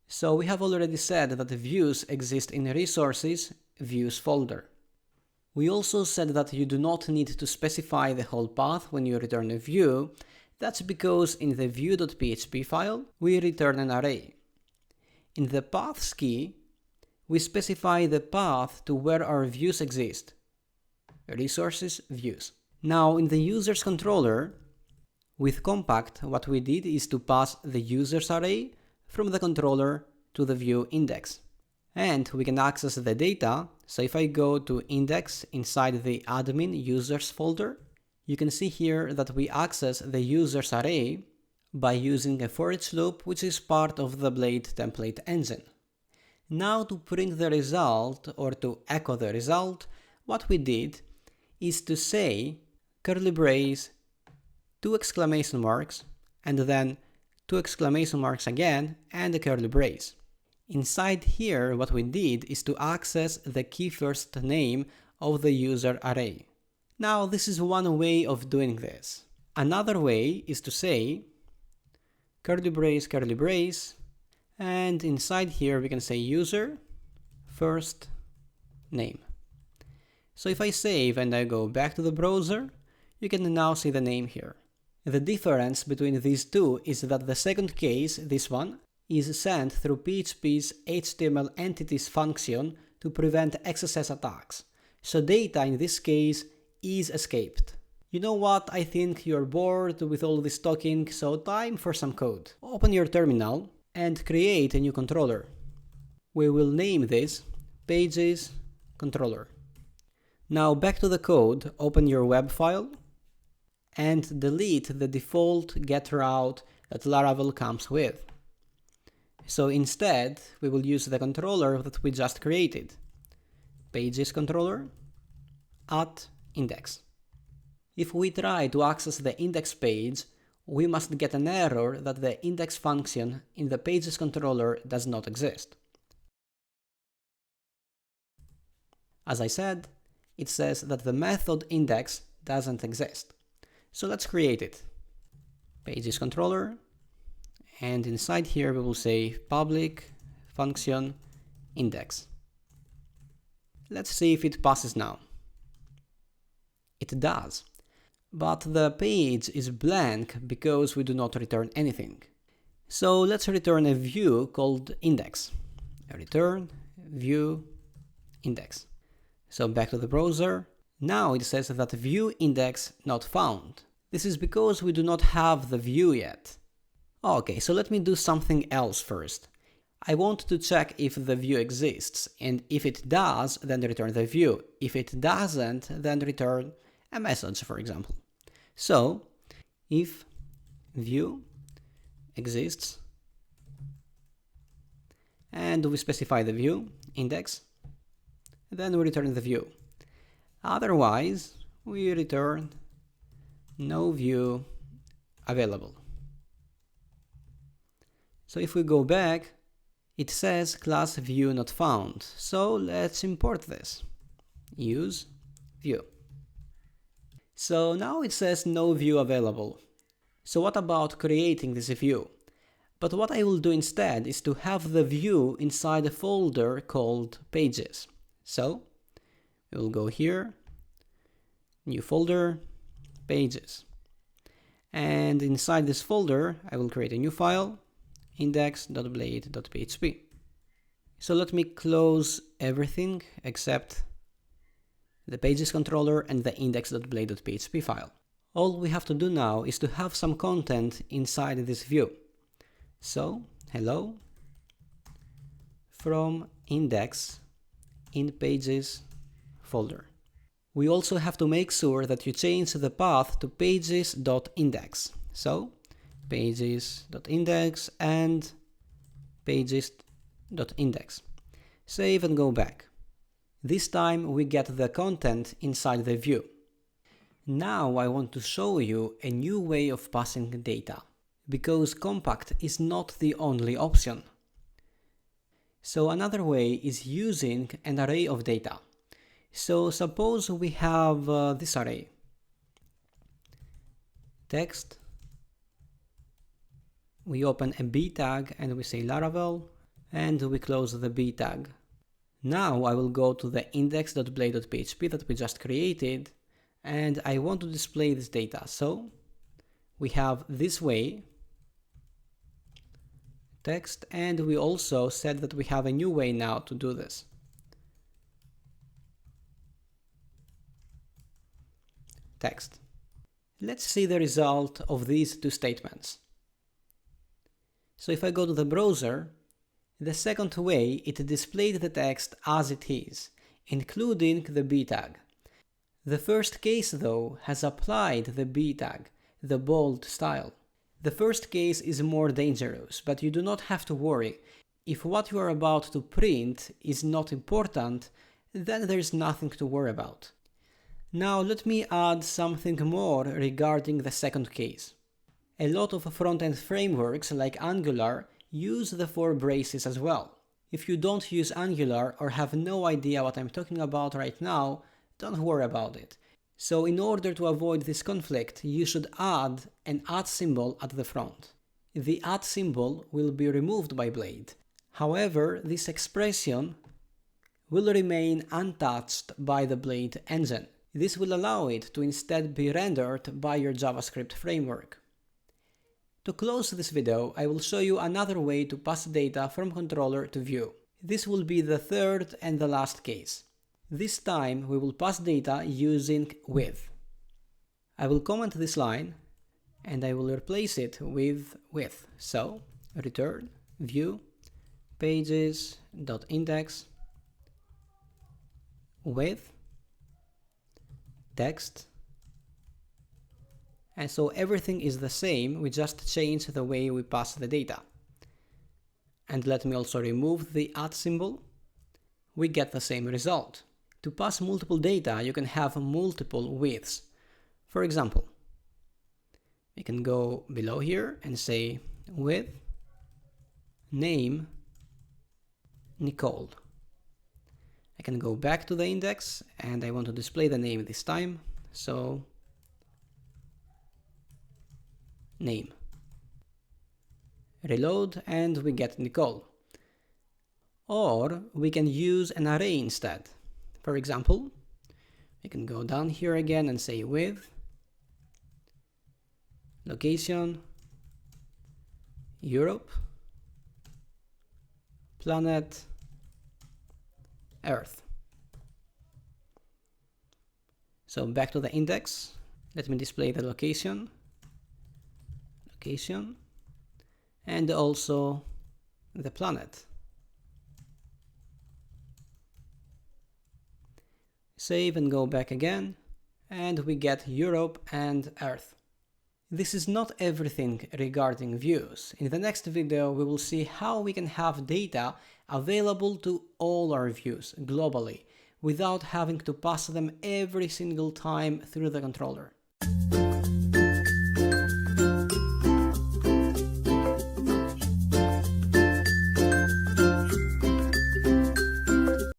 So we have already said that views exist in Resources Views folder. We also said that you do not need to specify the whole path when you return a view. That's because in the view.php file, we return an array. In the paths key, we specify the path to where our views exist. Resources, views. Now in the user's controller, with compact, what we did is to pass the user's array from the controller to the view index. And we can access the data. So if I go to index inside the admin users folder, you can see here that we access the user's array by using a for each loop, which is part of the Blade template engine. Now to print the result or to echo the result, what we did is to say curly brace, 2 exclamation marks, and then 2 exclamation marks again, and a curly brace. Inside here, what we did is to access the key first name of the user array. Now, this is one way of doing this. Another way is to say curly brace, and inside here we can say user first name. So if I save and I go back to the browser, you can now see the name here. The difference between these two is that the second case, this one, is sent through PHP's HTML entities function to prevent XSS attacks. So data in this case is escaped. You know what, I think you're bored with all this talking, so time for some code. Open your terminal and create a new controller. We will name this Pages Controller. Now back to the code, open your web file and delete the default get route that Laravel comes with. So instead, we will use the controller that we just created. Pages controller at index. If we try to access the index page, we must get an error that the index function in the pages controller does not exist. As I said, it says that the method index doesn't exist. So let's create it. Pages controller, and inside here we will say public function index. Let's see if it passes now. It does, but the page is blank because we do not return anything. So let's return a view called index. Return view index. So back to the browser. Now it says that view index not found. This is because we do not have the view yet. Okay, so let me do something else first. I want to check if the view exists, and if it does, then return the view. If it doesn't, then return a message, for example. So, if view exists, and we specify the view index, then we return the view. Otherwise, we return no view available. So if we go back, it says class view not found. So let's import this. Use view. So now it says no view available. So what about creating this view? But what I will do instead is to have the view inside a folder called pages. So we will go here, new folder, pages. And inside this folder, I will create a new file, index.blade.php. So let me close everything except the pages controller and the index.blade.php file. All we have to do now is to have some content inside this view. So, hello from index in pages folder. We also have to make sure that you change the path to pages.index. So, pages.index and pages.index. Save and go back. This time we get the content inside the view. Now I want to show you a new way of passing data, because compact is not the only option. So another way is using an array of data. So suppose we have this array. Text. We open a b tag and we say Laravel and we close the b tag. Now I will go to the index.blade.php that we just created, and I want to display this data. So we have this way text, and we also said that we have a new way now to do this. Text. Let's see the result of these two statements. So if I go to the browser, the second way, it displayed the text as it is, including the b tag. The first case, though, has applied the b tag, the bold style. The first case is more dangerous, but you do not have to worry. If what you are about to print is not important, then there is nothing to worry about. Now let me add something more regarding the second case. A lot of front-end frameworks like Angular use the 4 braces as well. If you don't use Angular or have no idea what I'm talking about right now, don't worry about it. So in order to avoid this conflict, you should add an @ symbol at the front. The @ symbol will be removed by Blade. However, this expression will remain untouched by the Blade engine. This will allow it to instead be rendered by your JavaScript framework. To close this video, I will show you another way to pass data from controller to view. This will be the third and the last case. This time we will pass data using with. I will comment this line and I will replace it with. So return view pages.index with text, and so everything is the same, we just change the way we pass the data. And let me also remove the @ symbol. We get the same result. To pass multiple data, you can have multiple widths. For example, we can go below here and say with name Nicole. I can go back to the index and I want to display the name this time, so name. Reload and we get Nicole. Or we can use an array instead. For example, we can go down here again and say with location Europe, planet Earth. So back to the index, let me display the location, and also the planet. Save and go back again, and we get Europe and Earth. This is not everything regarding views. In the next video, we will see how we can have data available to all our views globally without having to pass them every single time through the controller.